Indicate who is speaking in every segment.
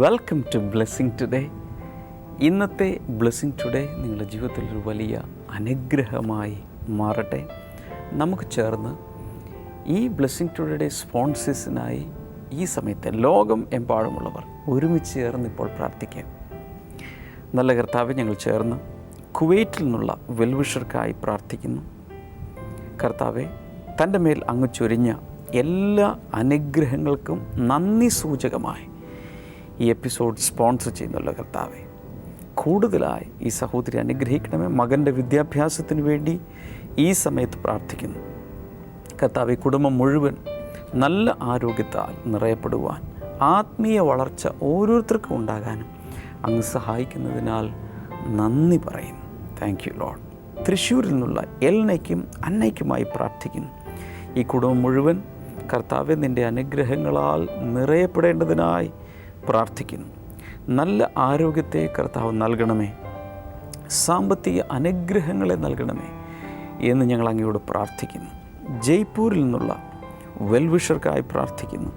Speaker 1: Welcome to blessing today. ഇന്നത്തെ blessing today നിങ്ങളുടെ ജീവിതത്തിൽ ഒരു വലിയ അനുഗ്രഹമായി മാറട്ടെ. നമുക്ക് ചേർന്ന് ഈ ബ്ലെസ്സിങ് ടുഡേയുടെ സ്പോൺസേഴ്സിനായി ഈ സമയത്ത് ലോകം എമ്പാടുമുള്ളവർ ഒരുമിച്ച് ചേർന്ന് ഇപ്പോൾ പ്രാർത്ഥിക്കാം. നല്ല കർത്താവെ, ഞങ്ങൾ ചേർന്ന് കുവൈറ്റിൽ നിന്നുള്ള വെൽവിഷർക്കായി പ്രാർത്ഥിക്കുന്നു. കർത്താവെ, തൻ്റെ മേൽ അങ്ങ് ചൊരിഞ്ഞ എല്ലാ അനുഗ്രഹങ്ങൾക്കും നന്ദി സൂചകമായി ഈ എപ്പിസോഡ് സ്പോൺസർ ചെയ്യുന്നുള്ള കർത്താവെ, കൂടുതലായി ഈ സഹോദരി അനുഗ്രഹിക്കണമേ. മകൻ്റെ വിദ്യാഭ്യാസത്തിന് വേണ്ടി ഈ സമയത്ത് പ്രാർത്ഥിക്കുന്നു. കർത്താവെ, കുടുംബം മുഴുവൻ നല്ല ആരോഗ്യത്താൽ നിറയപ്പെടുവാൻ, ആത്മീയ വളർച്ച ഓരോരുത്തർക്കും ഉണ്ടാകാനും അങ്ങ് സഹായിക്കുന്നതിനാൽ നന്ദി പറയുന്നു. Thank U Lord. തൃശ്ശൂരിൽ നിന്നുള്ള എൽനയ്ക്കും അന്നയ്ക്കുമായി പ്രാർത്ഥിക്കുന്നു. ഈ കുടുംബം മുഴുവൻ കർത്താവെ നിൻ്റെ അനുഗ്രഹങ്ങളാൽ നിറയപ്പെടേണ്ടതിനായി പ്രാർത്ഥിക്കുന്നു. നല്ല ആരോഗ്യത്തെ കർത്താവ് നൽകണമേ, സാമ്പത്തിക അനുഗ്രഹങ്ങളെ നൽകണമേ എന്ന് ഞങ്ങൾ അങ്ങയോട് പ്രാർത്ഥിക്കുന്നു. ജയ്പൂരിൽ നിന്നുള്ള വെൽവിഷർക്കായി പ്രാർത്ഥിക്കുന്നു.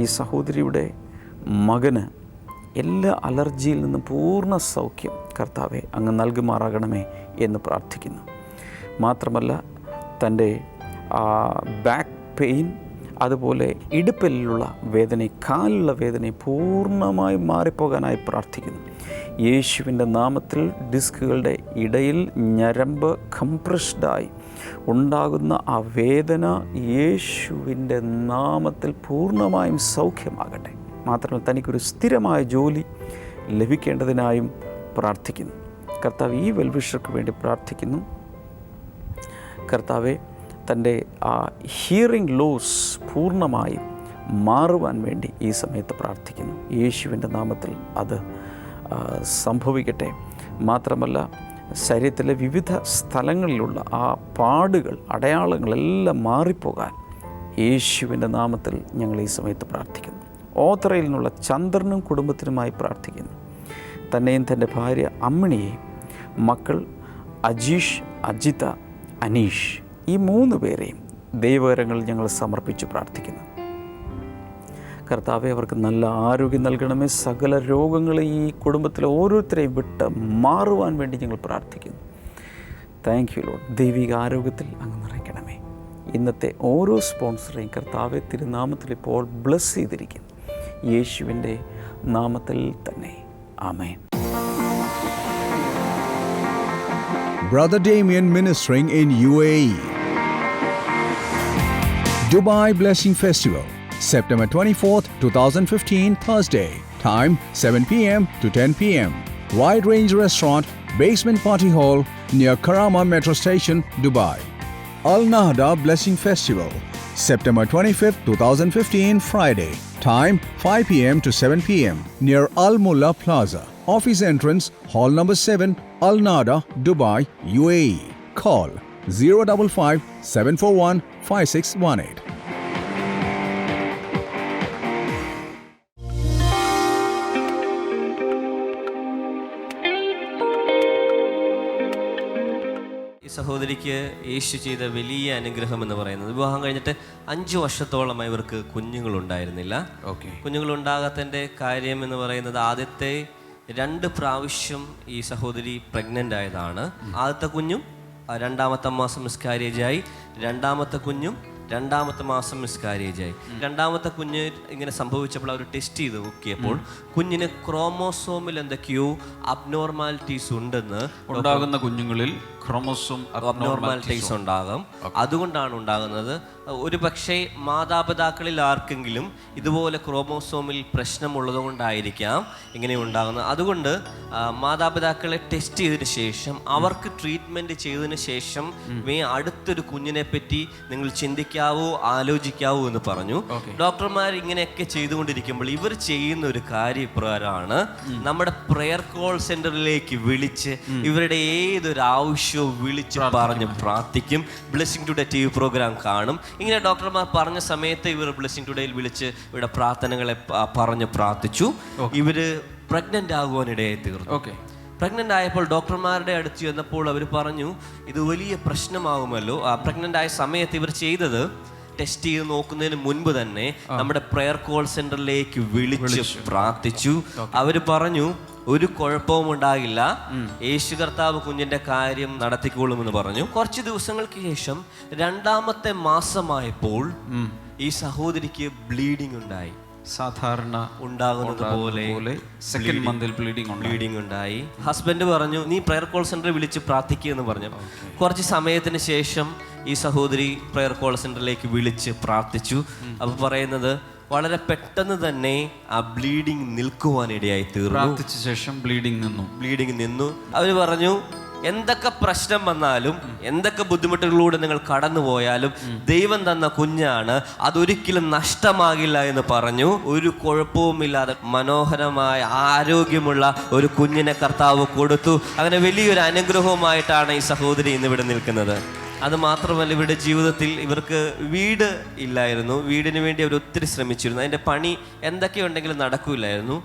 Speaker 1: ഈ സഹോദരിയുടെ മകന് എല്ലാ അലർജിയിൽ നിന്നും പൂർണ്ണ സൗഖ്യം കർത്താവെ അങ്ങ് നൽകുമാറാകണമേ എന്ന് പ്രാർത്ഥിക്കുന്നു. മാത്രമല്ല, തൻ്റെ ബാക്ക് പെയിൻ, അതുപോലെ ഇടുപ്പിലുള്ള വേദന, കാലിലുള്ള വേദന പൂർണ്ണമായി മാറിപ്പോകാനായി പ്രാർത്ഥിക്കുന്നു. യേശുവിൻ്റെ നാമത്തിൽ ഡിസ്കുകളുടെ ഇടയിൽ ഞരമ്പ് കംപ്രസ്ഡായി ഉണ്ടാകുന്ന ആ വേദന യേശുവിൻ്റെ നാമത്തിൽ പൂർണ്ണമായും സൗഖ്യമാകട്ടെ. മാത്രമല്ല, തനിക്കൊരു സ്ഥിരമായ ജോലി ലഭിക്കേണ്ടതിനായും പ്രാർത്ഥിക്കുന്നു. കർത്താവ്, ഈ വെൽവിഷർക്ക് വേണ്ടി പ്രാർത്ഥിക്കുന്നു. കർത്താവെ, തൻ്റെ ആ ഹിയറിംഗ് ലോസ് പൂർണ്ണമായും മാറുവാൻ വേണ്ടി ഈ സമയത്ത് പ്രാർത്ഥിക്കുന്നു. യേശുവിൻ്റെ നാമത്തിൽ അത് സംഭവിക്കട്ടെ. മാത്രമല്ല, ശരീരത്തിലെ വിവിധ സ്ഥലങ്ങളിലുള്ള ആ പാടുകൾ, അടയാളങ്ങളെല്ലാം മാറിപ്പോകാൻ യേശുവിൻ്റെ നാമത്തിൽ ഞങ്ങൾ ഈ സമയത്ത് പ്രാർത്ഥിക്കുന്നു. ഓത്തറയിൽ നിന്നുള്ള ചന്ദ്രനും കുടുംബത്തിനുമായി പ്രാർത്ഥിക്കുന്നു. തന്നെയും തൻ്റെ ഭാര്യ അമ്മിണിയെയും മക്കൾ അജീഷ്, അജിത, അനീഷ്, ഈ 3 പേരെയും ദൈവകരങ്ങളിൽ ഞങ്ങൾ സമർപ്പിച്ച് പ്രാർത്ഥിക്കുന്നു. കർത്താവെ, അവർക്ക് നല്ല ആരോഗ്യം നൽകണമേ. സകല രോഗങ്ങളെ ഈ കുടുംബത്തിലെ ഓരോരുത്തരെയും വിട്ട് മാറുവാൻ വേണ്ടി ഞങ്ങൾ പ്രാർത്ഥിക്കുന്നു. Thank you Lord. ദൈവിക ആരോഗ്യത്തിൽ അങ്ങ് നിറയ്ക്കണമേ. ഇന്നത്തെ ഓരോ സ്പോൺസറേയും കർത്താവെ തിരുനാമത്തിൽ ഇപ്പോൾ ബ്ലെസ് ചെയ്തിരിക്കുന്നു. യേശുവിൻ്റെ നാമത്തിൽ തന്നെ. ആമേൻ.
Speaker 2: Brother Damien ministering in UAE. Dubai Blessing Festival, September 24th, 2015, Thursday. Time 7 p.m. to 10 p.m. Wide Range Restaurant, Basement Party Hall, near Karama Metro Station, Dubai. Al Nahda Blessing Festival, September 25th, 2015, Friday. Time 5 p.m. to 7 p.m. near Al Mulla Plaza. Office entrance, hall number 7, Al Nahda, Dubai, UAE. Call 055 741 5618.
Speaker 3: ഈ സഹോദരിക്ക് യേശു ചെയ്ത വലിയ അനുഗ്രഹം എന്ന് പറയുന്നത്, വിവാഹം കഴിഞ്ഞിട്ട് 5 വർഷത്തോളമായി ഇവർക്ക് കുഞ്ഞുങ്ങളുണ്ടായിരുന്നില്ല. കുഞ്ഞുങ്ങളുണ്ടാകാത്തതിൻ്റെ കാര്യം എന്ന് പറയുന്നത്, ആദ്യത്തെ 2 പ്രാവശ്യം ഈ സഹോദരി പ്രഗ്നൻ്റ് ആയതാണ്. ആദ്യത്തെ കുഞ്ഞും 2ാമത്തെ മാസം മിസ്കാരേജായി, 2ാമത്തെ കുഞ്ഞും 2ാമത്തെ മാസം മിസ്കാരേജായി. 2ാമത്തെ കുഞ്ഞ് ഇങ്ങനെ സംഭവിച്ചപ്പോൾ അവർ ടെസ്റ്റ് ചെയ്ത് നോക്കിയപ്പോൾ കുഞ്ഞിന് ക്രോമോസോമിൽ എന്തൊക്കെയോ അബ്നോർമാലിറ്റീസ് ഉണ്ടെന്ന്.
Speaker 4: ഉണ്ടാകുന്ന കുഞ്ഞുങ്ങളിൽ ക്രോമോസോം
Speaker 3: അബ്നോർമാലിറ്റീസ് ഉണ്ടാകും. അതുകൊണ്ടാണ് ഉണ്ടാകുന്നത്. ഒരു പക്ഷേ മാതാപിതാക്കളിൽ ആർക്കെങ്കിലും ഇതുപോലെ ക്രോമോസോമിൽ പ്രശ്നമുള്ളത് കൊണ്ടായിരിക്കാം ഇങ്ങനെ ഉണ്ടാകുന്നത്. അതുകൊണ്ട് മാതാപിതാക്കളെ ടെസ്റ്റ് ചെയ്തതിന് ശേഷം, അവർക്ക് ട്രീറ്റ്മെൻറ്റ് ചെയ്തതിന് ശേഷം അടുത്തൊരു കുഞ്ഞിനെ പറ്റി നിങ്ങൾ ചിന്തിക്കാവോ, ആലോചിക്കാവോ എന്ന് പറഞ്ഞു. ഡോക്ടർമാർ ഇങ്ങനെയൊക്കെ ചെയ്തുകൊണ്ടിരിക്കുമ്പോൾ ഇവർ ചെയ്യുന്ന ഒരു കാര്യപ്രകാരമാണ് നമ്മുടെ പ്രെയർ കോൾ സെന്ററിലേക്ക് വിളിച്ച് ഇവരുടെ ഏതൊരു ആവശ്യവും വിളിച്ച് പറഞ്ഞ് പ്രാർത്ഥിക്കും. ബ്ലെസ്സിങ് ടുഡേ TV പ്രോഗ്രാം കാണും. ഇങ്ങനെ ഡോക്ടർമാർ പറഞ്ഞ സമയത്ത് ഇവർ ബ്ലെസ്സിങ് ടുഡേയിൽ വിളിച്ച് ഇവിടെ പ്രാർത്ഥനകളെ പറഞ്ഞ് പ്രാർത്ഥിച്ചു. ഇവര് പ്രഗ്നന്റ് ആകുവാനിടയായി തീർന്നു. പ്രഗ്നൻ്റ് ആയപ്പോൾ ഡോക്ടർമാരുടെ അടുത്ത് ചെന്നപ്പോൾ അവർ പറഞ്ഞു, ഇത് വലിയ പ്രശ്നമാകുമല്ലോ. പ്രഗ്നൻ്റ് ആയ സമയത്ത് ഇവർ ചെയ്തത് ടെസ്റ്റ് ചെയ്ത് നോക്കുന്നതിന് മുൻപ് തന്നെ നമ്മുടെ പ്രെയർ കോൾ സെന്ററിലേക്ക് വിളിച്ച് പ്രാർത്ഥിച്ചു. അവർ പറഞ്ഞു ഒരു കുഴപ്പവും ഉണ്ടാകില്ല, യേശു കർത്താവ് കുഞ്ഞിന്റെ കാര്യം നടത്തിക്കോളുമെന്ന് പറഞ്ഞു. കുറച്ച് ദിവസങ്ങൾക്ക് ശേഷം 2ാമത്തെ മാസമായപ്പോൾ ഈ സഹോദരിക്ക് ബ്ലീഡിംഗ് ഉണ്ടായി.
Speaker 4: സാധാരണ
Speaker 3: ഉണ്ടാകുന്നത് പോലെ
Speaker 4: സെക്കൻഡ് മന്തിൽ ബ്ലീഡിംഗ്
Speaker 3: ഉണ്ടായി. ഹസ്ബൻഡ് പറഞ്ഞു നീ പ്രെയർ കോൾ സെന്ററിൽ വിളിച്ച് പ്രാർത്ഥിക്കുക എന്ന് പറഞ്ഞു. കുറച്ച് സമയത്തിന് ശേഷം ഈ സഹോദരി പ്രെയർ കോൾ സെന്ററിലേക്ക് വിളിച്ച് പ്രാർത്ഥിച്ചു. അപ്പോൾ പറയുന്നത് വളരെ പെട്ടെന്ന് തന്നെ ആ ബ്ലീഡിംഗ് നിൽക്കുവാനിടയായി തീർന്നു.
Speaker 4: പ്രാർത്ഥിച്ച ശേഷം ബ്ലീഡിംഗ് നിന്നു. അവർ പറഞ്ഞു എന്തൊക്കെ പ്രശ്നം വന്നാലും എന്തൊക്കെ ബുദ്ധിമുട്ടുകളിലൂടെ നിങ്ങൾ കടന്നുപോയാലും ദൈവം തന്ന കുഞ്ഞാണ്, അതൊരിക്കലും നഷ്ടമാകില്ല എന്ന് പറഞ്ഞു. ഒരു കുഴപ്പവുമില്ലാതെ മനോഹരമായ ആരോഗ്യമുള്ള ഒരു കുഞ്ഞിനെ കർത്താവ് കൊടുത്തു. അങ്ങനെ വലിയൊരു അനുഗ്രഹവുമായിട്ടാണ് ഈ സഹോദരി ഇന്നിവിടെ നിൽക്കുന്നത്. അത് മാത്രമല്ല, ഇവരുടെ ജീവിതത്തിൽ ഇവർക്ക് വീട് ഇല്ലായിരുന്നു. വീടിന് വേണ്ടി അവർ ഒത്തിരി ശ്രമിച്ചിരുന്നു. അതിൻ്റെ പണി എന്തൊക്കെയുണ്ടെങ്കിലും നടക്കില്ലായിരുന്നു.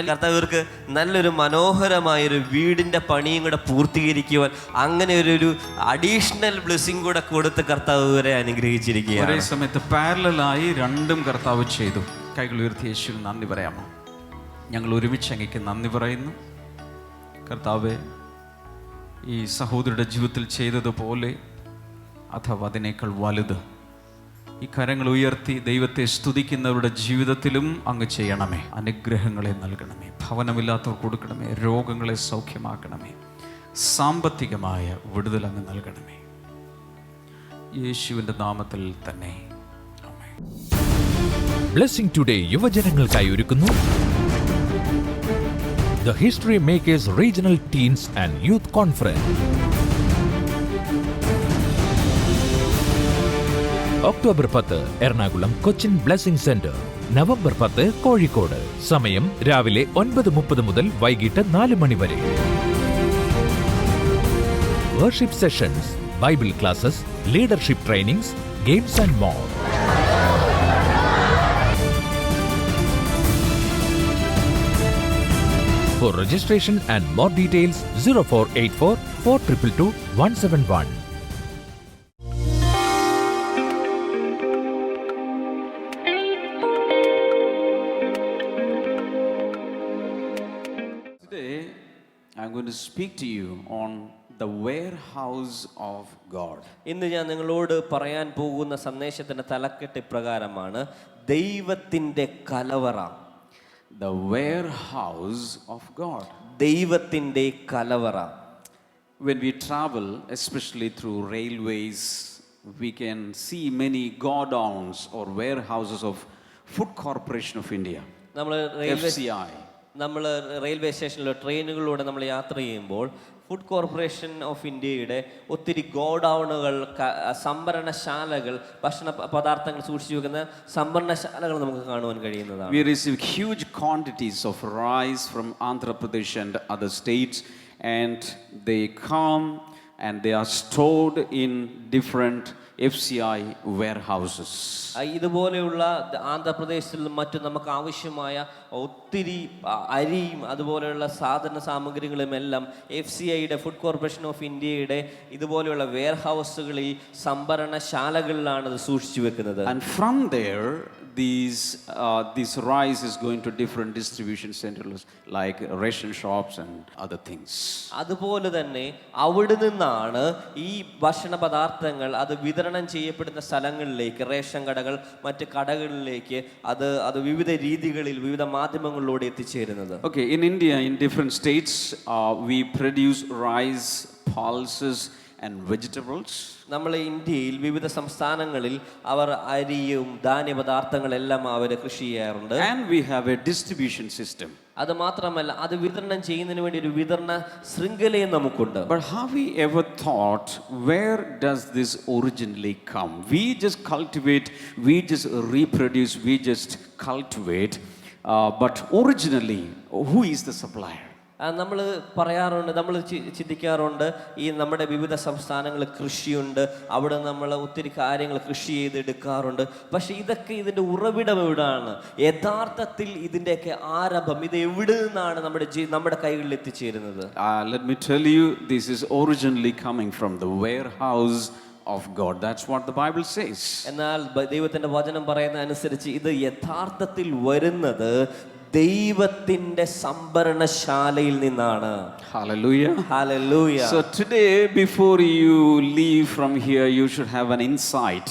Speaker 4: കർത്താവ് ഇവർക്ക് നല്ലൊരു മനോഹരമായൊരു വീടിൻ്റെ പണിയും കൂടെ പൂർത്തീകരിക്കുവാൻ അങ്ങനെ ഒരു അഡീഷണൽ ബ്ലെസ്സിങ് കൂടെ കൊടുത്ത് കർത്താവ് ഇവരെ അനുഗ്രഹിച്ചിരിക്കുകയാണ്. ഒരേ സമയത്ത് പാരലലായി രണ്ടും കർത്താവ് ചെയ്തു. കൈകൾ ഉയർത്തി യേശുവിന് നന്ദി പറയാമോ? ഞങ്ങൾ ഒരുമിച്ച് അങ്ങേക്ക് നന്ദി പറയുന്നു. കർത്താവേ, ഈ സഹോദരിയുടെ ജീവിതത്തിൽ ചെയ്തതുപോലെ അഥവാ അതിനേക്കാൾ വലുത് ഈ കരങ്ങൾ ഉയർത്തി ദൈവത്തെ സ്തുതിക്കുന്നവരുടെ ജീവിതത്തിലും അങ്ങ് ചെയ്യണമേ. അനുഗ്രഹങ്ങളെ നൽകണമേ, ഭവനമില്ലാത്തവർക്ക് കൊടുക്കണമേ, രോഗങ്ങളെ സൗഖ്യമാക്കണമേ, സാമ്പത്തികമായ വിടുതൽ അങ്ങ് നൽകണമേ. യേശുവിൻ്റെ നാമത്തിൽ തന്നെ ആമേൻ.
Speaker 5: ബ്ലെസ്സിംഗ് ടുഡേ യുവജനങ്ങൾക്കായി ഒരുക്കുന്നു the history makers regional teens and youth conference. October 10 Ernakulam Cochin blessing centre, November 10 Kozhikode. സമയം രാവിലെ 9:30 മുതൽ വൈകിട്ട് 4 മണി വരെ. Worship sessions, Bible classes, leadership trainings, games and more. For registration and more details 0484 422 171.
Speaker 4: I'm going to speak to you on the warehouse of God.
Speaker 3: ഇന്ന് ഞാൻ നിങ്ങളോട് പറയാൻ പോകുന്ന സന്ദേശത്തിന്റെ തലക്കെട്ട് ഇപ്രകാരമാണ്: ദൈവത്തിന്റെ കലവറ.
Speaker 4: The warehouse of God.
Speaker 3: ദൈവത്തിന്റെ കലവറ.
Speaker 4: When we travel, especially through railways, we can see many godowns or warehouses of Food Corporation of India, FCI.
Speaker 3: നമ്മൾ റെയിൽവേ സ്റ്റേഷനിലോ ട്രെയിനുകളിലൂടെ നമ്മൾ യാത്ര ചെയ്യുമ്പോൾ ഫുഡ് കോർപ്പറേഷൻ ഓഫ് ഇന്ത്യയുടെ ഒത്തിരി ഗോഡൗണുകൾ, സംഭരണശാലകൾ, ഭക്ഷണ പദാർത്ഥങ്ങൾ സൂക്ഷിച്ചു വെക്കുന്ന സംഭരണശാലകൾ നമുക്ക് കാണുവാൻ കഴിയുന്നതാണ്.
Speaker 4: We receive huge quantities of rice from Andhra Pradesh and other states, and they come and they are stored in different FCI warehouses.
Speaker 3: ഇതുപോലെയുള്ള ആന്ധ്രാപ്രദേശിൽ നിന്നും മറ്റും നമുക്ക് ആവശ്യമായ ഒത്തിരി അരിയും അതുപോലെയുള്ള സാധന സാമഗ്രികളും എല്ലാം FCIയുടെ ഫുഡ് കോർപ്പറേഷൻ ഓഫ് ഇന്ത്യയുടെ ഇതുപോലെയുള്ള വെയർഹൗസുകളിൽ, സംഭരണശാലകളിലാണ് ഇത് സൂക്ഷിച്ചു വെക്കുന്നത്.
Speaker 4: And from there this rice is going to different distribution centers like ration shops and other things.
Speaker 3: അതുപോലെ തന്നെ അവിടെ നിന്നാണ് ഈ ഭക്ഷണ പദാർത്ഥങ്ങൾ അത് വിതരണം ചെയ്യപ്പെടുന്ന സ്ഥലങ്ങളിലേക്ക്, റേഷൻ കടകൾ, മറ്റ് കടകളിലേക്ക് അത് വിവിധ രീതികളിൽ, വിവിധ മാധ്യമങ്ങളിലൂടെ എത്തിച്ചേരുന്നത്.
Speaker 4: Okay, in India, in different states, we produce rice, pulses and vegetables.
Speaker 3: നമ്മൾ ഇന്ത്യയിൽ വിവിധ സംസ്ഥാനങ്ങളിൽ അവർ അരിയും ധാന്യപദാർത്ഥങ്ങളെല്ലാം അവർ കൃഷി ചെയ്യാറുണ്ട്.
Speaker 4: And we have a distribution system.
Speaker 3: അത് മാത്രമല്ല, അത് വിതരണം ചെയ്യുന്നതിന് വേണ്ടി ഒരു വിതരണ ശൃംഖലയും നമുക്കുണ്ട്.
Speaker 4: But have we ever thought, where does this originally come? We just cultivate, we just reproduce, we just cultivate, but originally, who is the supplier?
Speaker 3: നമ്മൾ പറയാറുണ്ട്, നമ്മൾ ചിന്തിക്കാറുണ്ട്, ഈ നമ്മുടെ വിവിധ സംസ്ഥാനങ്ങളിൽ കൃഷിയുണ്ട്, അവിടെ നമ്മൾ ഒത്തിരി കാര്യങ്ങൾ കൃഷി ചെയ്തെടുക്കാറുണ്ട്. പക്ഷെ ഇതൊക്കെ ഇതിൻ്റെ ഉറവിടം എവിടെയാണ്? യഥാർത്ഥത്തിൽ ഇതിൻ്റെയൊക്കെ ആരംഭം ഇത് എവിടെ നിന്നാണ് നമ്മുടെ കൈകളിൽ എത്തിച്ചേരുന്നത്?
Speaker 4: Let me tell you, this is originally coming from the warehouse
Speaker 6: of God. That's what the Bible says.
Speaker 4: എന്നാൽ ദൈവത്തിന്റെ വചനം പറയുന്ന അനുസരിച്ച് ഇത് യഥാർത്ഥത്തിൽ വരുന്നത് ദൈവത്തിന്റെ സംഭരണശാലയിൽ നിന്നാണ്.
Speaker 6: Hallelujah.
Speaker 4: Hallelujah.
Speaker 6: So today, before you leave from here, you should have an insight,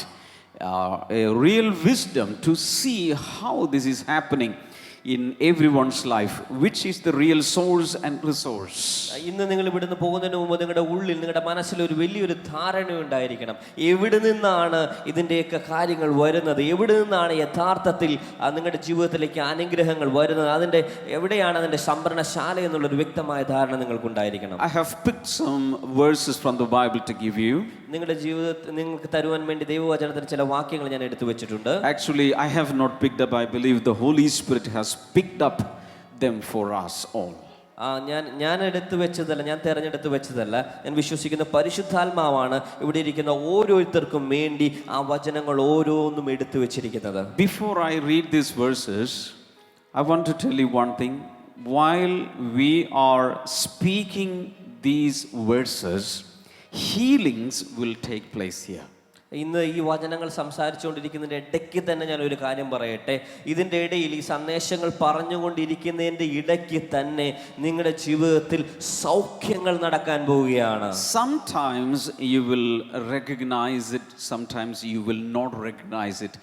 Speaker 6: a real wisdom to see how this is happening in everyone's life, which is the real source and resource.
Speaker 4: ഇന്ന് നിങ്ങൾ ഇവിടുന്ന് പോകുന്നതിന് മുമ്പ് നിങ്ങളുടെ ഉള്ളിൽ, നിങ്ങളുടെ മനസ്സിൽ ഒരു വലിയൊരു ധാരണ ഉണ്ടായിരിക്കണം. എവിടെ നിന്നാണ് ഇതിൻ്റെയൊക്കെ കാര്യങ്ങൾ വരുന്നത്, എവിടെ നിന്നാണ് യഥാർത്ഥത്തിൽ നിങ്ങളുടെ ജീവിതത്തിലേക്ക് അനുഗ്രഹങ്ങൾ വരുന്നത്, അതിൻ്റെ എവിടെയാണ് അതിൻ്റെ സംഭരണശാല എന്നുള്ളൊരു വ്യക്തമായ ധാരണ നിങ്ങൾക്കുണ്ടായിരിക്കണം.
Speaker 6: I have picked some verses from the Bible to give you.
Speaker 4: നിങ്ങളുടെ ജീവിതത്തിൽ നിങ്ങൾക്ക് തരുവാൻ വേണ്ടി ദൈവവചനത്തിന് ചില വാക്യങ്ങൾ ഞാൻ എടുത്തു വെച്ചിട്ടുണ്ട്.
Speaker 6: Actually, I have not picked up. I believe the Holy Spirit has picked up them for us all.
Speaker 4: ഞാൻ എടുത്തു വെച്ചതല്ല, ഞാൻ തിരഞ്ഞെടുത്ത് വെച്ചതല്ല. ഞാൻ വിശ്വസിക്കുന്ന പരിശുദ്ധാത്മാവാണ് ഇവിടെ ഇരിക്കുന്ന ഓരോരുത്തർക്കും വേണ്ടി ആ വചനങ്ങൾ ഓരോന്നും എടുത്തു വെച്ചിരിക്കുന്നത്.
Speaker 6: Before I read these verses, I want to tell you one thing. While we are speaking these verses, healings will take place here.
Speaker 4: ഇന്ന് ഈ വചനങ്ങൾ സംസാരിച്ചുകൊണ്ടിരിക്കുന്നതിൻ്റെ ഇടയ്ക്ക് തന്നെ ഞാൻ ഒരു കാര്യം പറയട്ടെ. ഇതിൻ്റെ ഇടയിൽ ഈ സന്ദേശങ്ങൾ പറഞ്ഞുകൊണ്ടിരിക്കുന്നതിൻ്റെ ഇടയ്ക്ക് തന്നെ നിങ്ങളുടെ ജീവിതത്തിൽ സൗഖ്യങ്ങൾ നടക്കാൻ പോവുകയാണ്.
Speaker 6: Sometimes you will recognize it, sometimes you will not recognize it.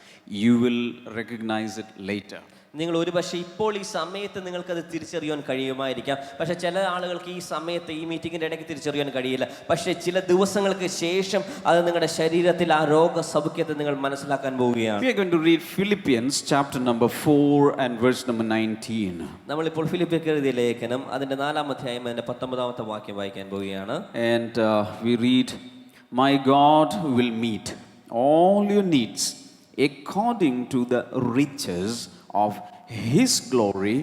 Speaker 6: You will recognize it later.
Speaker 4: നിങ്ങൾ ഒരു പക്ഷേ ഇപ്പോൾ ഈ സമയത്ത് നിങ്ങൾക്കത് തിരിച്ചറിയാൻ കഴിയുമായിരിക്കാം. പക്ഷേ ചില ആളുകൾക്ക് ഈ സമയത്ത് ഈ മീറ്റിങ്ങിൻ്റെ ഇടയ്ക്ക് തിരിച്ചറിയാൻ കഴിയില്ല. പക്ഷേ ചില ദിവസങ്ങൾക്ക് ശേഷം അത് നിങ്ങളുടെ ശരീരത്തിൽ ആ രോഗസൗഖ്യത്തെ നിങ്ങൾ മനസ്സിലാക്കാൻ പോവുകയാണ്.
Speaker 6: We are going to read Philippians chapter number 4 and verse number 19.
Speaker 4: നമ്മളിപ്പോൾ ഫിലിപ്പിയർക്ക് എഴുതിയ ലേഖനം അതിൻ്റെ 4-ാം അധ്യായം അതിൻ്റെ 19-ാമത്തെ വാക്യം വായിക്കാൻ പോവുകയാണ്.
Speaker 6: And we read, "My God will meet all your needs according to the riches of His glory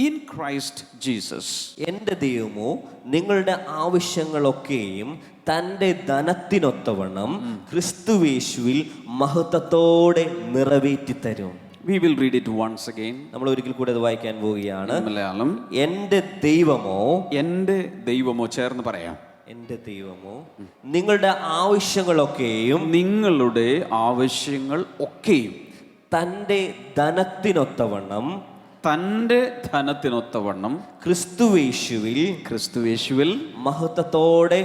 Speaker 6: in Christ Jesus."
Speaker 4: എൻ്റെ ദൈവമോ നിങ്ങളുടെ ആവശ്യങ്ങളൊക്കെയും തൻ്റെ ധനത്തിനൊത്തവണ്ണം ക്രിസ്തുവേശുവിൽ മഹത്വത്തോടെ നിറവേറ്റി തരും.
Speaker 6: We will read it once again.
Speaker 4: നമ്മൾ ഒരിക്കൽ കൂടെ അത് വായിക്കാൻ പോവുകയാണ്.
Speaker 6: മലയാളം.
Speaker 4: എൻ്റെ ദൈവമോ,
Speaker 6: എൻ്റെ ദൈവമോ ചേർന്ന് പറയാം.
Speaker 4: എൻ്റെ ദൈവമോ നിങ്ങളുടെ ആവശ്യങ്ങളൊക്കെയും,
Speaker 6: നിങ്ങളുടെ ആവശ്യങ്ങൾ ഒക്കെയും
Speaker 4: തൻ്റെ ധനത്തിനൊത്തവണ്ണം,
Speaker 6: തൻ്റെ ധനത്തിനൊത്തവണ്ണം
Speaker 4: ക്രിസ്തുവേശുവിൽ മഹത്വത്തോടെ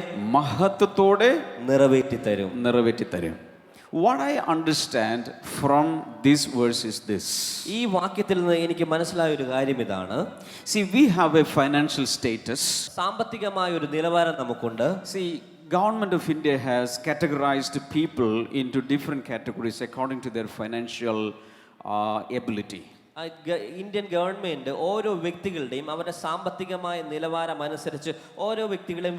Speaker 4: നിറവേറ്റി തരും.
Speaker 6: What I understand from this verse is this.
Speaker 4: ഈ വാക്യത്തിൽ നിന്ന് എനിക്ക് മനസ്സിലായ ഒരു കാര്യം ഇതാണ്.
Speaker 6: See, we have a financial status.
Speaker 4: സാമ്പത്തികമായ ഒരു നിലവാരം നമുക്കുണ്ട്.
Speaker 6: See, Government of India has categorized people into different categories according to their financial ability.
Speaker 4: Indian government ഓരോ വ്യക്തികളുടെയും അവരുടെ സാമ്പത്തികമായ നിലവാരം അനുസരിച്ച് ഓരോ വ്യക്തികളെയും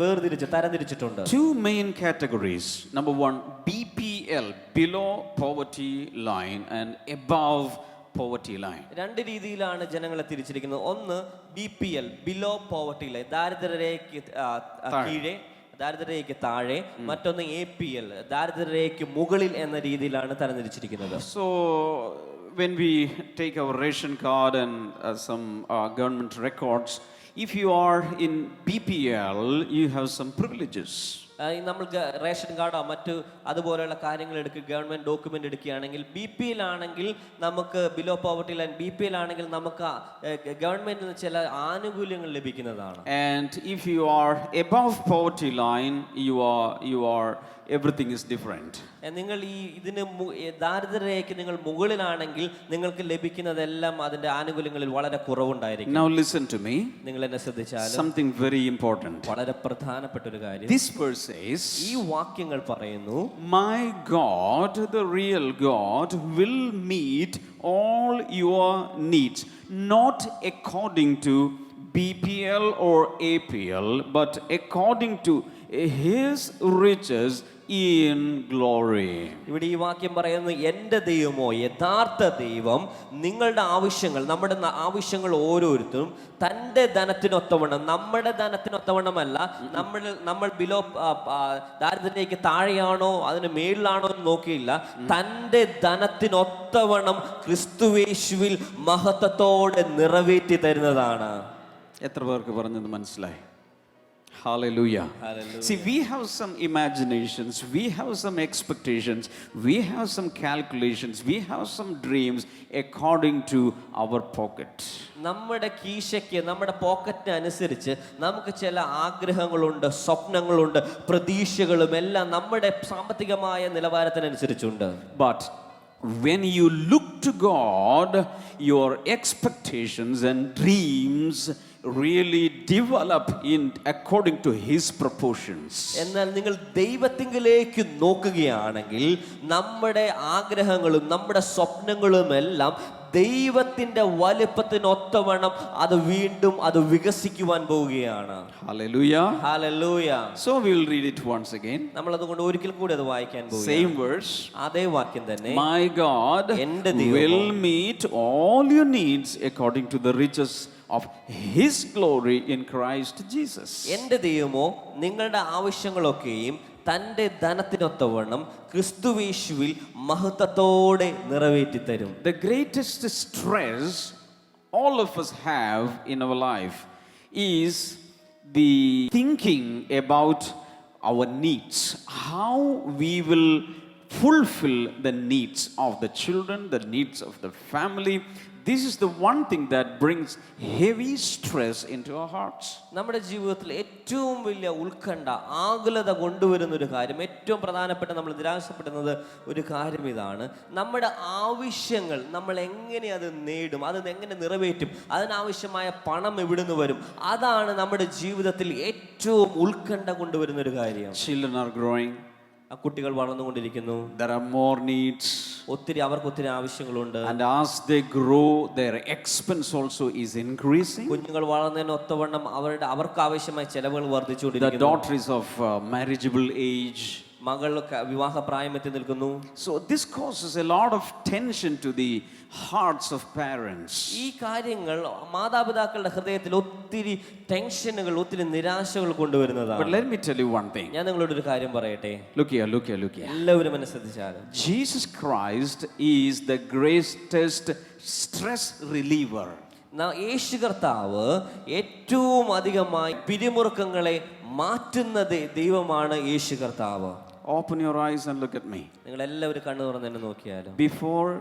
Speaker 4: തരംതിരിച്ചിട്ടുണ്ട്.
Speaker 6: Two main categories. Number one, BPL, below poverty line, and above poverty line.
Speaker 4: രണ്ട് രീതിയിലാണ് ജനങ്ങളെ തിരിച്ചിരിക്കുന്നത്. ഒന്ന് BPL, ബിലോ പോവർട്ടി ലൈൻ, ദാരിദ്ര്യരേഖയ്ക്ക് താഴെ. മറ്റൊന്ന് APL, ദാരിദ്ര്യരേഖയ്ക്ക് മുകളിൽ എന്ന രീതിയിലാണ് തരംതിരിച്ചിരിക്കുന്നത്.
Speaker 6: So when we take our ration card and some government records, if you are in BPL, you have some privileges.
Speaker 4: നമ്മൾ റേഷൻ കാർഡോ മറ്റു അതുപോലെയുള്ള കാര്യങ്ങൾ എടുക്കുക, ഗവൺമെന്റ് ഡോക്യുമെന്റ് എടുക്കുകയാണെങ്കിൽ BPL ആണെങ്കിൽ നമുക്ക് ബിലോ പോവർട്ടി ലൈൻ, BPL ആണെങ്കിൽ നമുക്ക് ഗവൺമെന്റിൽ നിന്ന് ചില ആനുകൂല്യങ്ങൾ ലഭിക്കുന്നതാണ്.
Speaker 6: And if you are above poverty line, you are everything is different.
Speaker 4: നിങ്ങൾ ഈ ഇതിന് ദാരിദ്ര്യരേഖയ്ക്ക് നിങ്ങൾ മുകളിലാണെങ്കിൽ നിങ്ങൾക്ക് ലഭിക്കുന്നതെല്ലാം അതിന്റെ ആനുകൂല്യങ്ങളിൽ വളരെ കുറവുണ്ടായിരിക്കും.
Speaker 6: Now listen to me.
Speaker 4: നിങ്ങൾ എന്നെ ശ്രദ്ധിച്ചാൽ
Speaker 6: something very important.
Speaker 4: വളരെ പ്രധാനപ്പെട്ട ഒരു കാര്യം.
Speaker 6: This verse says,
Speaker 4: ഈ വാക്യങ്ങൾ പറയുന്നു,
Speaker 6: "My God, the real God, will meet all your needs, not according to BPL or APL, but according to His riches in glory."
Speaker 4: ഇവിടെ ഈ വാക്യം പറയുന്നത്, എൻ്റെ ദൈവമോ, യഥാർത്ഥ ദൈവം നിങ്ങളുടെ ആവശ്യങ്ങൾ, നമ്മുടെ ആവശ്യങ്ങൾ ഓരോരുത്തരും തൻ്റെ ധനത്തിനൊത്തവണ്ണം, നമ്മുടെ ധനത്തിനൊത്തവണ്ണമല്ല, നമ്മൾ ബിലോ ദാരിദ്ര്യത്തിലേക്ക് താഴെയാണോ അതിന് മേളിലാണോ എന്ന് നോക്കിയില്ല, തൻ്റെ ധനത്തിനൊത്തവണ്ണം ക്രിസ്തുവേശുവിൽ മഹത്വത്തോടെ നിറവേറ്റി തരുന്നതാണ്.
Speaker 6: എത്ര പേർക്ക് പറഞ്ഞത് മനസ്സിലായി? Hallelujah. See, we have some imaginations, we have some expectations, we have some calculations, we have some dreams according to our pocket.
Speaker 4: നമ്മുടെ കീശയ്ക്ക്, നമ്മുടെ പോക്കറ്റിന് അനുസരിച്ച് നമുക്ക് ചില ആഗ്രഹങ്ങളുണ്ട്, സ്വപ്നങ്ങളുണ്ട്, പ്രതീക്ഷകളും എല്ലാം നമ്മുടെ സാമ്പത്തികമായ നിലവാരത്തിനനുസരിച്ചുണ്ട്.
Speaker 6: But when you look to God, your expectations and dreams really develop in according to his proportions.
Speaker 4: എന്നാൽ നിങ്ങൾ ദൈവത്തിങ്കിലേക്ക് നോക്കുകയാണെങ്കിൽ നമ്മുടെ ആഗ്രഹങ്ങളും നമ്മുടെ സ്വപ്നങ്ങളും എല്ലാം ദൈവത്തിന്റെ വലിപ്പത്തിനൊത്തവണ്ണം അത് വികസിക്കുവാൻ പോവുകയാണ്.
Speaker 6: Hallelujah.
Speaker 4: Hallelujah.
Speaker 6: So we will read it once again.
Speaker 4: നമ്മൾ അതുകൊണ്ട് ഒരിക്കൽ കൂടി അത് വായിക്കാൻ പോകുന്നു.
Speaker 6: Same verse.
Speaker 4: അതേ വാക്യം തന്നെ.
Speaker 6: My God
Speaker 4: എന്റെ ദൈവമോ
Speaker 6: will meet all your needs according to the riches of his glory in Christ Jesus.
Speaker 4: എന്റെ ദൈവമോ നിങ്ങളുടെ ആവശ്യങ്ങളൊക്കെയും തന്റെ ധനത്തിനൊത്തവണ്ണം ക്രിസ്തുയേശുവിൽ മഹത്വത്തോടെ നിറവേറ്റി തരും.
Speaker 6: The greatest stress all of us have in our life is the thinking about our needs, how we will fulfill the needs of the children, the needs of the family. This is the one thing that brings heavy stress into our hearts.
Speaker 4: നമ്മുടെ ജീവിതത്തിൽ ഏറ്റവും വലിയ ഉത്കണ്ഠ, ആകുലത കൊണ്ടുവരുന്ന ഒരു കാര്യം, ഏറ്റവും പ്രധാനപ്പെട്ട നമ്മൾ നിരാശപ്പെടുന്നത് ഒരു കാര്യം ഇതാണ്. നമ്മുടെ ആവശ്യങ്ങൾ നമ്മൾ എങ്ങനെ അത് നേടും, അത് എങ്ങനെ നിറവേറ്റും, അതിനാവശ്യമായ പണം എവിടുന്ന് വരും, അതാണ് നമ്മുടെ ജീവിതത്തിൽ ഏറ്റവും ഉത്കണ്ഠ കൊണ്ടുവരുന്ന ഒരു കാര്യം.
Speaker 6: Children are growing.
Speaker 4: ആ കുട്ടികൾ വളർന്നുകൊണ്ടിരിക്കുന്നു.
Speaker 6: There are more needs.
Speaker 4: അവർക്ക് ഒത്തിരി ആവശ്യങ്ങളുണ്ട്.
Speaker 6: And as they grow, their expense also is increasing.
Speaker 4: കുഞ്ഞുങ്ങൾ വളർന്നതിന് ഒത്തവണ്ണം അവർക്ക് ആവശ്യമായ ചെലവുകൾ
Speaker 6: The
Speaker 4: വർദ്ധിച്ചുകൊണ്ടിരിക്കുന്നു.
Speaker 6: daughter is of marriageable age.
Speaker 4: മകൾ വിവാഹ പ്രായമെത്തി നിൽക്കുന്നു.
Speaker 6: So this causes a lot of tension to the hearts of parents.
Speaker 4: ഈ കാര്യങ്ങൾ മാതാപിതാക്കളുടെ ഹൃദയത്തിൽ ഒത്തിരി ടെൻഷനുകൾ, ഒത്തിരി നിരാശകൾ കൊണ്ടുവരുന്നതാണ്.
Speaker 6: But let me tell you one thing.
Speaker 4: ഞാൻ നിങ്ങളോട് ഒരു കാര്യം പറയട്ടെ.
Speaker 6: Look here.
Speaker 4: എല്ലാവരും എന്നെ ശ്രദ്ധിച്ചാലും
Speaker 6: Jesus Christ is the greatest stress reliever.
Speaker 4: യേശു കർത്താവ് ഏറ്റവും അധികമായി പിരിമുറുക്കങ്ങളെ മാറ്റുന്ന ദൈവമാണ് യേശു കർത്താവ്.
Speaker 6: Open your eyes and look at me.
Speaker 4: നിങ്ങൾ എല്ലാവരും കണ്ണു തുറന്ന് എന്നെ നോക്കിയാലും,
Speaker 6: Before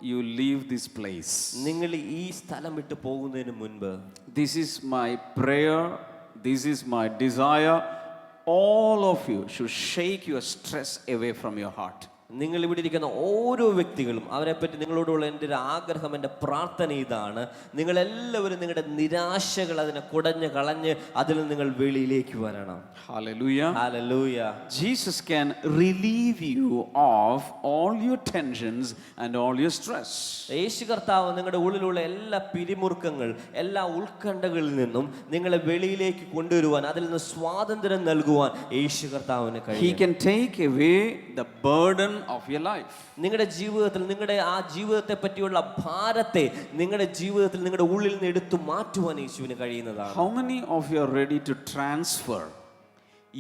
Speaker 6: you leave this place,
Speaker 4: നിങ്ങൾ ഈ സ്ഥലം വിട്ട് പോകുന്നതിന് മുൻപ്,
Speaker 6: this is my prayer, this is my desire. All of you should shake your stress away from your heart.
Speaker 4: നിങ്ങൾ ഇവിടെ ഇരിക്കുന്ന ഓരോ വ്യക്തികളും, അവരെപ്പറ്റി നിങ്ങളോടുള്ള എൻ്റെ ഒരു ആഗ്രഹം, എൻ്റെ പ്രാർത്ഥന ഇതാണ്. നിങ്ങളെല്ലാവരും നിങ്ങളുടെ നിരാശകൾ അതിനെ കുടഞ്ഞ് കളഞ്ഞ് അതിൽ നിങ്ങൾ വെളിയിലേക്ക് വരണം.
Speaker 6: Hallelujah.
Speaker 4: Hallelujah.
Speaker 6: Jesus can relieve you of all your tensions and all your stress.
Speaker 4: യേശു കർത്താവ് നിങ്ങളുടെ ഉള്ളിലുള്ള എല്ലാ പിരിമുറുക്കങ്ങൾ, എല്ലാ ഉത്കണ്ഠകളിൽ നിന്നും നിങ്ങളെ വെളിയിലേക്ക് കൊണ്ടുവരുവാൻ, അതിൽ നിന്ന് സ്വാതന്ത്ര്യം നൽകുവാൻ യേശു കർത്താവിന്
Speaker 6: He
Speaker 4: കഴിയും.
Speaker 6: can take away the burden of your life.
Speaker 4: നിങ്ങളുടെ ജീവിതത്തിൽ നിങ്ങളുടെ ആ ജീവിതത്തെ പറ്റിയുള്ള ഭാരത്തെ നിങ്ങളുടെ ജീവിതത്തിൽ നിങ്ങളുടെ ഉള്ളിൽ നിന്ന് എടുത്തു മാറ്റുവാൻ യേശുവിന് കഴിയുന്നതാണ്.
Speaker 6: How many of you are ready to transfer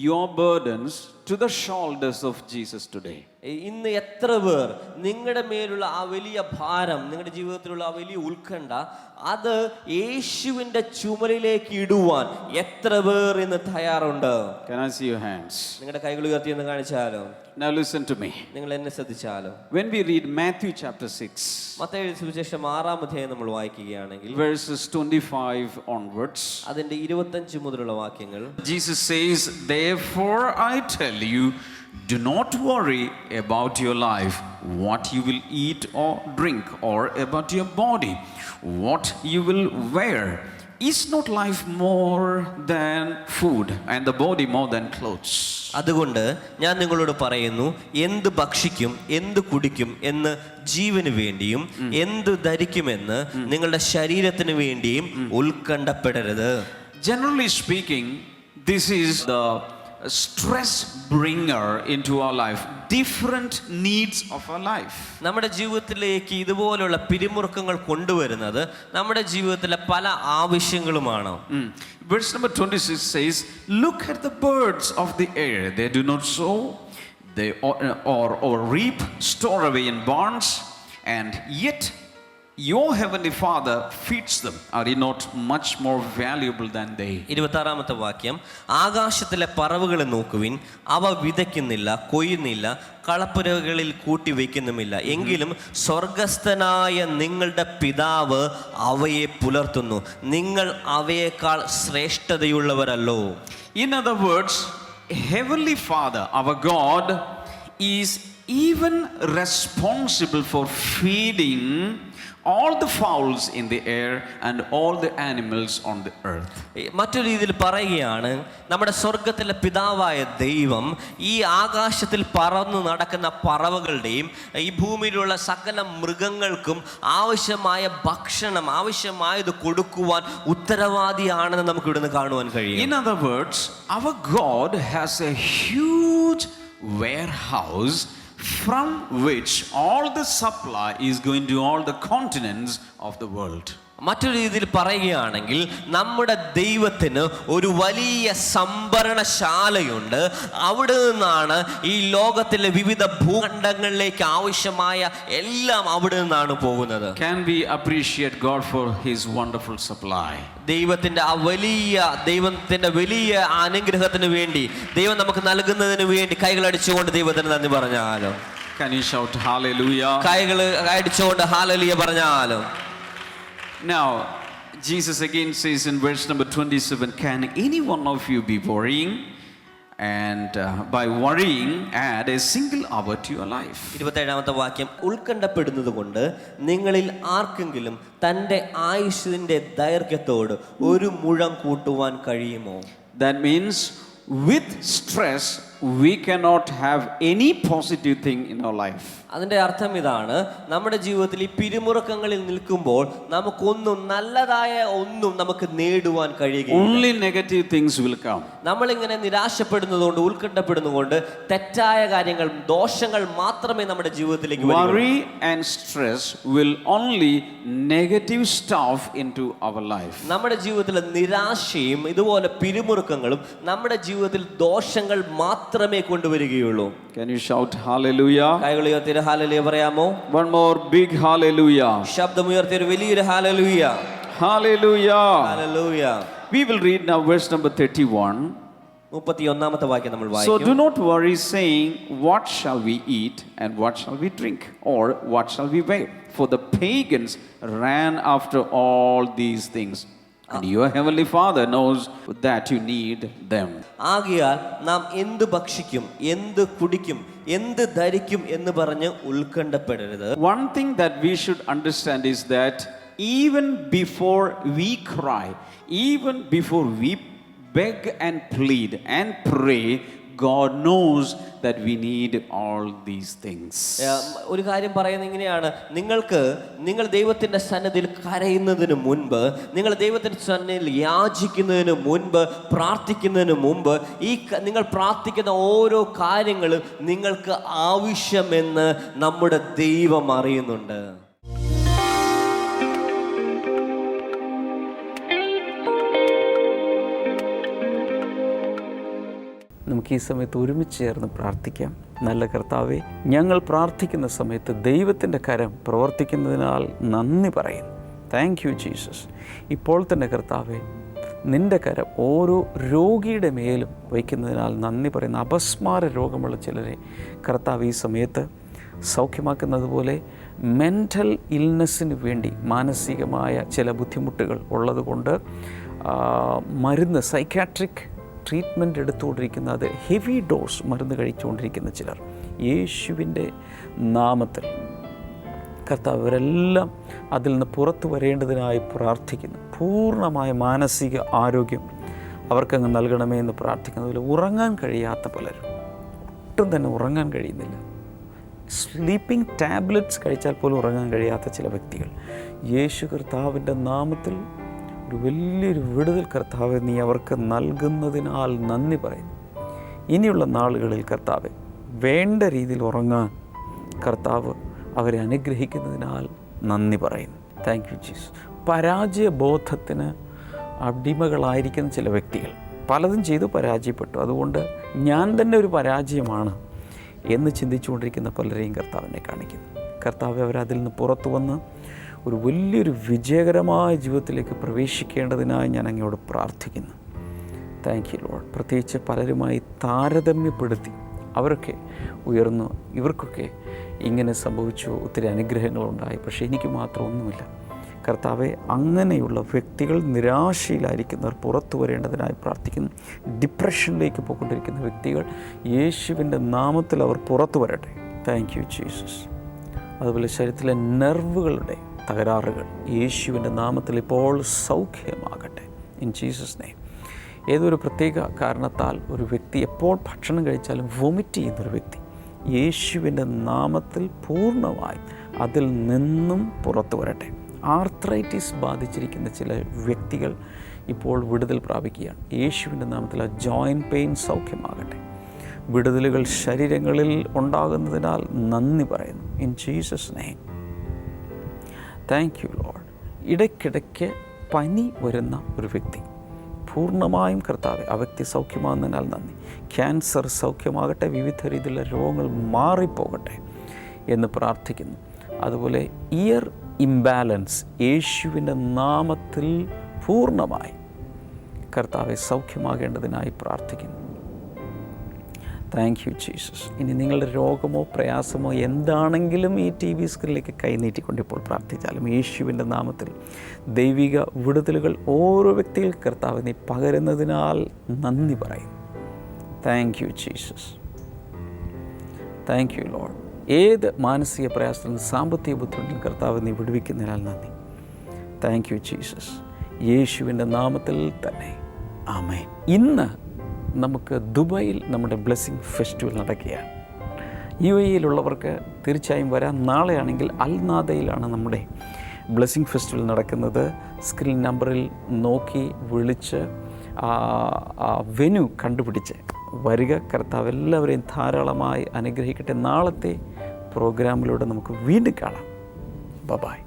Speaker 6: your burdens to the shoulders of Jesus today?
Speaker 4: ഇന്ന് എത്ര പേർ നിങ്ങളുടെ മേലുള്ള ആ വലിയ ഭാരം, നിങ്ങളുടെ ജീവിതത്തിലുള്ള ആ വലിയ ഉത്കണ്ഠ, അത് യേശുവിന്റെ ചുമലിലേക്ക് ഇടുവാൻ എത്ര പേർ ഇന്ന് തയ്യാറുണ്ട്?
Speaker 6: Can I see your hands?
Speaker 4: നിങ്ങളുടെ കൈകൾ ഉയർത്തി എന്ന് കാണിച്ചാലോ?
Speaker 6: Now listen to me.
Speaker 4: നിങ്ങൾ എന്നെ ശ്രദ്ധിച്ചാലോ?
Speaker 6: When we read Matthew chapter 6,
Speaker 4: മത്തായിയുടെ സുവിശേഷം 6-ാം അധ്യായം നമ്മൾ വായിക്കുകയാണെങ്കിൽ
Speaker 6: verses 25 onwards,
Speaker 4: അതിന്റെ 25 മുതലുള്ള വാക്യങ്ങൾ,
Speaker 6: Jesus says, "Therefore I tell you, do not worry about your life, what you will eat or drink, or about your body, what you will wear. Is not life more than food, and the body more than clothes?"
Speaker 4: അതുകൊണ്ട് ഞാൻ നിങ്ങളോട് പറയുന്നു, എന്ത് ഭക്ഷിക്കും എന്ത് കുടിക്കും എന്ന് ജീവന് വേണ്ടിയും എന്ത് ധരിക്കുമെന്ന് നിങ്ങളുടെ ശരീരത്തിന് വേണ്ടിയും ഉത്കണ്ഠപ്പെടരുത്.
Speaker 6: Generally speaking, this is the stress bringer into our life, different needs of our life.
Speaker 4: നമ്മുടെ ജീവിതത്തിലേക്ക് ഇതുപോലുള്ള പിരിമുറുക്കങ്ങൾ കൊണ്ടുവരുന്നത് നമ്മുടെ ജീവിതത്തിലെ പല ആവശ്യങ്ങളുമാണ്.
Speaker 6: Verse number 26 says, "Look at the birds of the air. They do not sow, they or reap, store away in barns, and yet your heavenly Father feeds them. Are you not much more valuable than they?
Speaker 3: 26-ാമത്തെ വാക്യം, ആകാശത്തിലെ പറവുകളെ നോക്കുവിൻ, അവ വിതയ്ക്കുന്നില്ല, കൊയ്യുന്നില്ല, കളപ്പുരകളിൽ കൂട്ടിവെക്കുന്നുമില്ല, എങ്കിലും സ്വർഗസ്ഥനായ നിങ്ങളുടെ പിതാവ് അവയെ പുലർത്തുന്നു. നിങ്ങൾ അവയേക്കാൾ ശ്രേഷ്ഠതയുള്ളവരല്ലോ.
Speaker 6: In other words, Heavenly Father, our God, is even responsible for feeding all the fowls in the air and all the animals on the earth.
Speaker 3: മറ്റൊരു രീതിയിൽ പറയുകയാണ്, നമ്മുടെ സ്വർഗത്തിലെ പിതാവായ ദൈവം ഈ ആകാശത്തിൽ പറന്നു നടക്കുന്ന പറവകളുടെയും ഈ ഭൂമിയിലുള്ള സകല മൃഗങ്ങൾക്കും ആവശ്യമായ ഭക്ഷണം, ആവശ്യമായത് കൊടുക്കുവാൻ ഉത്തരവാദിയാണെന്ന് നമുക്ക് ഇവിടുന്ന് കാണുവാൻ കഴിയും.
Speaker 6: In other words, our God has a huge warehouse from which all the supply is going to all the continents of the world.
Speaker 3: മറ്റൊരു രീതിയിൽ പറയുകയാണെങ്കിൽ നമ്മുടെ ദൈവത്തിന് ഒരു വലിയ സംഭരണശാലയുണ്ട്. അവിടെ നിന്നാണ് ഈ ലോകത്തിലെ വിവിധ ഭൂഖണ്ഡങ്ങളിലേക്ക് ആവശ്യമായ എല്ലാം അവിടെ നിന്നാണ് പോകുന്നത്.
Speaker 6: Can we appreciate God for His wonderful supply?
Speaker 3: ദൈവത്തിന്റെ ആ ദൈവത്തിന്റെ വലിയ അനുഗ്രഹത്തിന് വേണ്ടി, ദൈവം നമുക്ക് നൽകുന്നതിന് വേണ്ടി കൈകൾ അടിച്ചുകൊണ്ട് ദൈവത്തിന് നന്ദി പറഞ്ഞാലോ?
Speaker 6: Can you shout hallelujah?
Speaker 3: കൈകൾ അടിച്ചുകൊണ്ട് ഹല്ലേലൂയ പറഞ്ഞാലോ?
Speaker 6: Now, Jesus again says in verse number 27, can any one of you be worrying? And by worrying, add a single hour to your life.
Speaker 3: 27-ാമത്തെ വാക്യം, ഉത്കണ്ഠപ്പെടുന്നത് കൊണ്ട് നിങ്ങളിൽ ആർക്കെങ്കിലും തൻ്റെ ആയുസ്സിന്റെ ദൈർഘ്യത്തോട് ഒരു മുഴം കൂട്ടുവാൻ കഴിയുമോ?
Speaker 6: That means with stress, we cannot have any positive thing in our life.
Speaker 3: അതിൻ്റെ അർത്ഥം ഇതാണ്, നമ്മുടെ ജീവിതത്തിൽ ഈ പിരിമുറുക്കങ്ങളിൽ നിൽക്കുമ്പോൾ നമുക്കൊന്നും നല്ലതായ ഒന്നും നമുക്ക് നേടുവാൻ കഴിയുകയില്ല.
Speaker 6: Only negative things will come.
Speaker 3: നമ്മളിങ്ങനെ നിരാശപ്പെടുന്നതുകൊണ്ട്, ഉത്കണ്ഠപ്പെടുന്നതുകൊണ്ട് തെറ്റായ കാര്യങ്ങൾ, ദോഷങ്ങൾ മാത്രമേ നമ്മുടെ ജീവിതത്തിലേക്ക് വരൂ.
Speaker 6: Worry and stress will only negative stuff into our life.
Speaker 3: നമ്മുടെ ജീവിതത്തിലെ നിരാശയും ഇതുപോലെ പിരിമുറുക്കങ്ങളും നമ്മുടെ ജീവിതത്തിൽ ദോഷങ്ങൾ മാത്രമേ കൊണ്ടുവരികയുള്ളൂ.
Speaker 6: Can you shout hallelujah?
Speaker 3: കൈകൾ ഉയർത്തി ഹല്ലേലൂയ പറയാമോ?
Speaker 6: One more big hallelujah.
Speaker 3: ശബ്ദമുയർത്തി ഒരു വലിയൊരു hallelujah.
Speaker 6: Hallelujah.
Speaker 3: Hallelujah.
Speaker 6: We will read now verse number 31.
Speaker 3: 31-ാമത്തെ വാക്യം നമ്മൾ
Speaker 6: So
Speaker 3: വായിക്കും.
Speaker 6: do not worry saying, what shall we eat and what shall we drink or what shall we wear? For the pagans ran after all these things. And your heavenly Father knows that you need them.
Speaker 3: ആകയാൽ നാം എന്ത് ഭക്ഷിക്കും, എന്ത് കുടിക്കും, എന്ത് ധരിക്കും എന്ന് പറഞ്ഞ് ഉത്കണ്ഠപ്പെടരുത്.
Speaker 6: One thing that we should understand is that even before we cry, even before we beg and plead and pray, God knows that we need all these things.
Speaker 3: ഒരു കാര്യം പറയുന്നത് ഇങ്ങനെയാണ്, നിങ്ങൾ ദൈവത്തിന്റെ സന്നിധിയിൽ കരയുന്നതിന് മുൻപ്, നിങ്ങൾ ദൈവത്തിന്റെ സന്നിധിയിൽ യാചിക്കുന്നതിന് മുൻപ്, പ്രാർത്ഥിക്കുന്നതിന് മുൻപ്, നിങ്ങൾ പ്രാർത്ഥിക്കുന്ന ഓരോ കാര്യങ്ങളും നിങ്ങൾക്ക് ആവശ്യമെന്ന് നമ്മുടെ ദൈവം അറിയുന്നുണ്ട്.
Speaker 1: നമുക്ക് ഈ സമയത്ത് ഒരുമിച്ച് ചേർന്ന് പ്രാർത്ഥിക്കാം. നല്ല കർത്താവേ, ഞങ്ങൾ പ്രാർത്ഥിക്കുന്ന സമയത്ത് ദൈവത്തിൻ്റെ കരം പ്രവർത്തിക്കുന്നതിനാൽ നന്ദി പറയുന്നു. Thank you Jesus. ഇപ്പോൾ തന്നെ കർത്താവേ, നിൻ്റെ കരം ഓരോ രോഗിയുടെ മേലും വയ്ക്കുന്നതിനാൽ നന്ദി പറയുന്നു. അപസ്മാര രോഗമുള്ള ചിലരെ കർത്താവ് ഈ സമയത്ത് സൗഖ്യമാക്കുന്നത് പോലെ മെൻ്റൽ ഇൽനെസ്സിന് വേണ്ടി മാനസികമായ ചില ബുദ്ധിമുട്ടുകൾ ഉള്ളതുകൊണ്ട് മരുന്ന്, സൈക്കാട്രിക് ട്രീറ്റ്മെൻറ്റ് എടുത്തുകൊണ്ടിരിക്കുന്ന, അത് ഹെവി ഡോസ് മരുന്ന് കഴിച്ചുകൊണ്ടിരിക്കുന്ന ചിലർ, യേശുവിൻ്റെ നാമത്തിൽ കർത്താവ് അവരെല്ലാം അതിൽ നിന്ന് പുറത്തു വരേണ്ടതിനായി പ്രാർത്ഥിക്കുന്നു. പൂർണ്ണമായ മാനസിക ആരോഗ്യം അവർക്കങ്ങ് നൽകണമേ എന്ന് പ്രാർത്ഥിക്കുന്നതുപോലെ ഉറങ്ങാൻ കഴിയാത്ത പലരും, ഒട്ടും തന്നെ ഉറങ്ങാൻ കഴിയുന്നില്ല. സ്ലീപ്പിംഗ് ടാബ്ലറ്റ്സ് കഴിച്ചാൽ പോലും ഉറങ്ങാൻ കഴിയാത്ത ചില വ്യക്തികൾ, യേശു കർത്താവിൻ്റെ നാമത്തിൽ ഒരു വലിയൊരു വിടുതൽ കർത്താവ് നീ അവർക്ക് നൽകുന്നതിനാൽ നന്ദി പറയുന്നു. ഇനിയുള്ള നാളുകളിൽ കർത്താവ് വേണ്ട രീതിയിൽ ഉറങ്ങാൻ കർത്താവ് അവരെ അനുഗ്രഹിക്കുന്നതിനാൽ നന്ദി പറയുന്നു. Thank you Jesus. പരാജയബോധത്തിന് അടിമകളായിരിക്കുന്ന ചില വ്യക്തികൾ പലതും ചെയ്തു പരാജയപ്പെട്ടു, അതുകൊണ്ട് ഞാൻ തന്നെ ഒരു പരാജയമാണ് എന്ന് ചിന്തിച്ചുകൊണ്ടിരിക്കുന്ന പലരെയും കർത്താവിനെ കാണിക്കുന്നു. കർത്താവ് അവരതിൽ നിന്ന് പുറത്തു വന്ന് ഒരു വലിയൊരു വിജയകരമായ ജീവിതത്തിലേക്ക് പ്രവേശിക്കേണ്ടതിനായി ഞാൻ അങ്ങയോട് പ്രാർത്ഥിക്കുന്നു. Thank you Lord. പ്രത്യേകിച്ച് പലരുമായി താരതമ്യപ്പെടുത്തി അവരൊക്കെ ഉയർന്നു, ഇവർക്കൊക്കെ ഇങ്ങനെ സംഭവിച്ചു, ഒത്തിരി അനുഗ്രഹങ്ങളുണ്ടായി, പക്ഷേ എനിക്ക് മാത്രം ഒന്നുമില്ല. കർത്താവെ, അങ്ങനെയുള്ള വ്യക്തികൾ, നിരാശയിലായിരിക്കുന്നവർ പുറത്തു വരേണ്ടതിനായി പ്രാർത്ഥിക്കുന്നു. ഡിപ്രഷനിലേക്ക് പോയിക്കൊണ്ടിരിക്കുന്ന വ്യക്തികൾ, യേശുവിൻ്റെ നാമത്തിൽ അവർ പുറത്തു വരട്ടെ. Thank you Jesus. അതുപോലെ ശരീരത്തിലെ നെർവുകളുടെ തകരാറുകൾ യേശുവിൻ്റെ നാമത്തിൽ ഇപ്പോൾ സൗഖ്യമാകട്ടെ ഇൻ ജീസസ് നെയിം. ഏതൊരു പ്രത്യേക കാരണത്താൽ ഒരു വ്യക്തി എപ്പോൾ ഭക്ഷണം കഴിച്ചാലും വൊമിറ്റ് ചെയ്യുന്നൊരു വ്യക്തി, യേശുവിൻ്റെ നാമത്തിൽ പൂർണ്ണമായും അതിൽ നിന്നും പുറത്തു വരട്ടെ. ആർത്രൈറ്റിസ് ബാധിച്ചിരിക്കുന്ന ചില വ്യക്തികൾ ഇപ്പോൾ വിടുതൽ പ്രാപിക്കുകയാണ്. യേശുവിൻ്റെ നാമത്തിൽ ആ ജോയിൻറ്റ് പെയിൻ സൗഖ്യമാകട്ടെ. വിടുതലുകൾ ശരീരങ്ങളിൽ ഉണ്ടാകുന്നതിനാൽ നന്ദി പറയുന്നു in Jesus name. Thank you Lord. ഇടയ്ക്കിടയ്ക്ക് പനി വരുന്ന ഒരു വ്യക്തി, പൂർണ്ണമായും കർത്താവെ ആ വ്യക്തി സൗഖ്യമാകുന്നതിനാൽ നന്ദി. ക്യാൻസർ സൗഖ്യമാകട്ടെ, വിവിധ രീതിയിലുള്ള രോഗങ്ങൾ മാറിപ്പോകട്ടെ എന്ന് പ്രാർത്ഥിക്കുന്നു. അതുപോലെ ഇയർ ഇംബാലൻസ് യേശുവിൻ്റെ നാമത്തിൽ പൂർണ്ണമായി കർത്താവെ സൗഖ്യമാകേണ്ടതിനായി പ്രാർത്ഥിക്കുന്നു. Thank you Jesus. ഇനി നിങ്ങളുടെ രോഗമോ പ്രയാസമോ എന്താണെങ്കിലും ഈ TV സ്ക്രീനിലേക്ക് കൈനീട്ടിക്കൊണ്ടിപ്പോൾ പ്രാർത്ഥിച്ചാലും യേശുവിൻ്റെ നാമത്തിൽ ദൈവിക വിടുതലുകൾ ഓരോ വ്യക്തികൾക്ക് കർത്താവ് നീ പകരുന്നതിനാൽ നന്ദി പറയും. Thank you Jesus. Thank you Lord. ഏത് മാനസിക പ്രയാസത്തിലും സാമ്പത്തിക ബുദ്ധിമുട്ടിലും കർത്താവ് നീ വിടുവിക്കുന്നതിനാൽ നന്ദി. Thank you Jesus. യേശുവിൻ്റെ നാമത്തിൽ തന്നെ ആമേൻ. ഇന്ന് നമുക്ക് ദുബായിൽ നമ്മുടെ ബ്ലെസ്സിങ് ഫെസ്റ്റിവൽ നടക്കുകയാണ്. UAE-യിലുള്ളവർക്ക് തീർച്ചയായും വരാം. നാളെയാണെങ്കിൽ അൽനാദയിലാണ് നമ്മുടെ ബ്ലെസ്സിങ് ഫെസ്റ്റിവൽ നടക്കുന്നത്. സ്ക്രീൻ നമ്പറിൽ നോക്കി വിളിച്ച് വെന്യൂ കണ്ടുപിടിച്ച് വരിക. കർത്താവ് എല്ലാവരെയും ധാരാളമായി അനുഗ്രഹിക്കട്ടെ. നാളത്തെ പ്രോഗ്രാമിലൂടെ നമുക്ക് വീണ്ടും കാണാം. ബൈ.